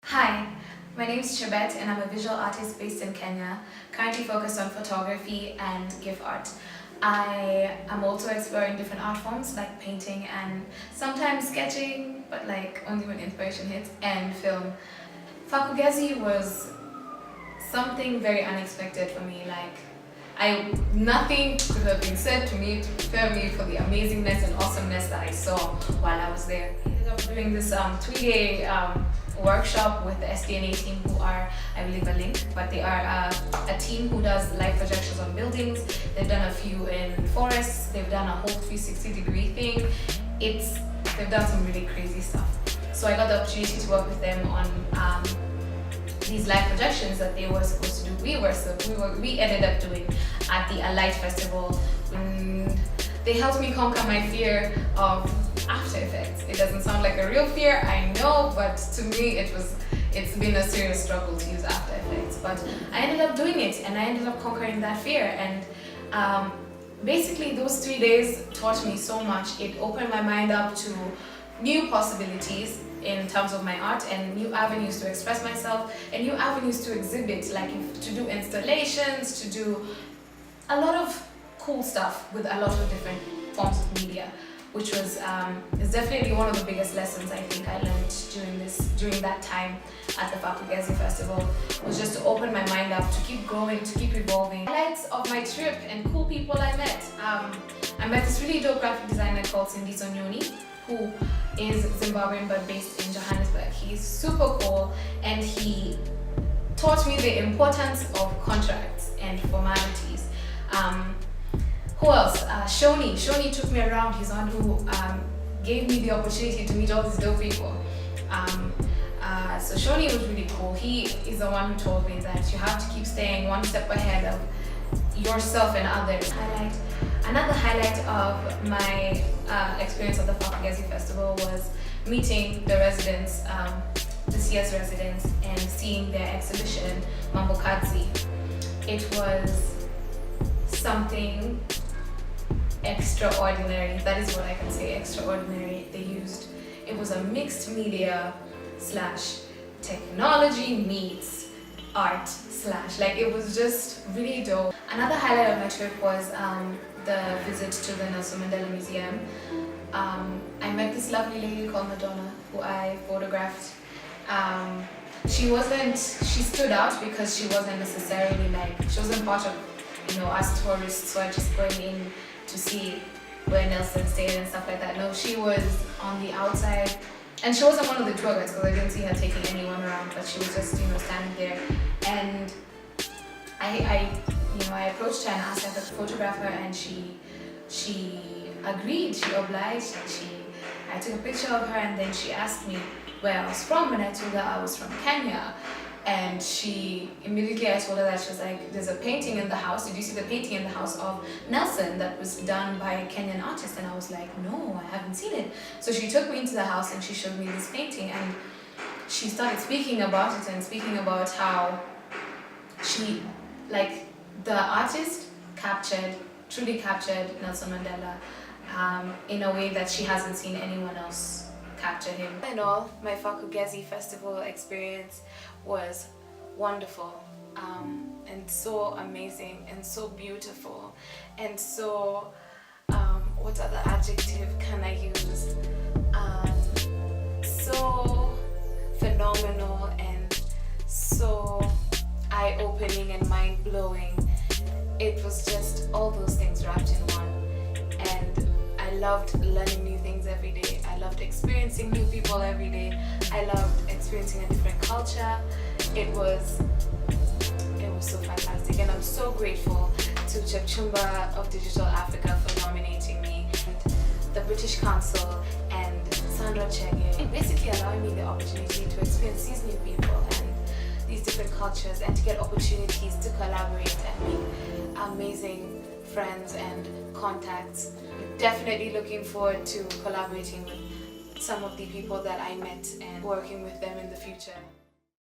Hi, my name is Jebet and I'm a visual artist based in Kenya, currently focused on photography and GIF art. I am also exploring different art forms like painting and sometimes sketching, but like only when inspiration hits, and film. Fak'ugesi was something very unexpected for me. Nothing could have been said to me to prepare me for the amazingness and awesomeness that I saw while I was there. I ended up doing this 3-day workshop with the SDNA team, who are, I believe, a link, but they are a team who does live projections on buildings. They've done a few in forests. They've done a whole 360-degree thing. They've done some really crazy stuff. So I got the opportunity to work with them on these live projections that they were supposed to do. We ended up doing at the Alight Festival. And they helped me conquer my fear of After Effects. It doesn't sound like a real fear, I know, but to me it's been a serious struggle to use After Effects. But I ended up doing it and I ended up conquering that fear. And basically those 3 days taught me so much. It opened my mind up to new possibilities in terms of my art and new avenues to express myself and new avenues to exhibit, like to do installations, to do a lot of cool stuff with a lot of different forms of media, which was is definitely one of the biggest lessons I think I learned during that time at the Fak'ugesi Festival, was just to open my mind up, to keep growing, to keep evolving. Highlights of my trip and cool people I met. I met this really dope graphic designer called Cindy Sonyoni, who is Zimbabwean but based in Johannesburg. He's super cool and he taught me the importance of contracts and formalities. Who else? Shoni took me around. He's one who gave me the opportunity to meet all these dope people. So Shoni was really cool. He is the one who told me that you have to keep staying one step ahead of yourself and others. Another highlight of my experience at the Fak'ugesi Festival was meeting the residents, the CS residents, and seeing their exhibition, Mambo Kadzi. It was something extraordinary. That is what I can say, extraordinary. It was a mixed media / technology meets art / it was just really dope. Another highlight of my trip was the visit to the Nelson Mandela Museum. I met this lovely lady called Madonna, who I photographed. She stood out because she wasn't necessarily she wasn't part of, us tourists who are just going in to see where Nelson stayed and stuff like that. No, she was on the outside, and she wasn't one of the tour guides because I didn't see her taking anyone around, but she was just, standing there. And I approached her and asked her if I could photograph her, and she agreed, she obliged, and I took a picture of her, and then she asked me where I was from, and I told her I was from Kenya. And I told her that, she was like, there's a painting in the house. Did you see the painting in the house of Nelson that was done by a Kenyan artist? And I was like, no, I haven't seen it. So she took me into the house and she showed me this painting, and she started speaking about it and speaking about how the artist truly captured Nelson Mandela in a way that she hasn't seen anyone else capture him. In all, my Fak'ugesi Festival experience was wonderful and so amazing and so beautiful and so what other adjective can I use? So phenomenal and so eye-opening and mind-blowing. It was just all those things wrapped in one, and I loved learning new things every day. I loved experiencing new people every day. I loved experiencing a different culture. It was so fantastic, and I'm so grateful to Chepchumba of Digital Africa for nominating me, and the British Council and Sandra Chege, and basically allowing me the opportunity to experience these new people and these different cultures, and to get opportunities to collaborate and make amazing friends and contacts. Definitely looking forward to collaborating with some of the people that I met and working with them in the future.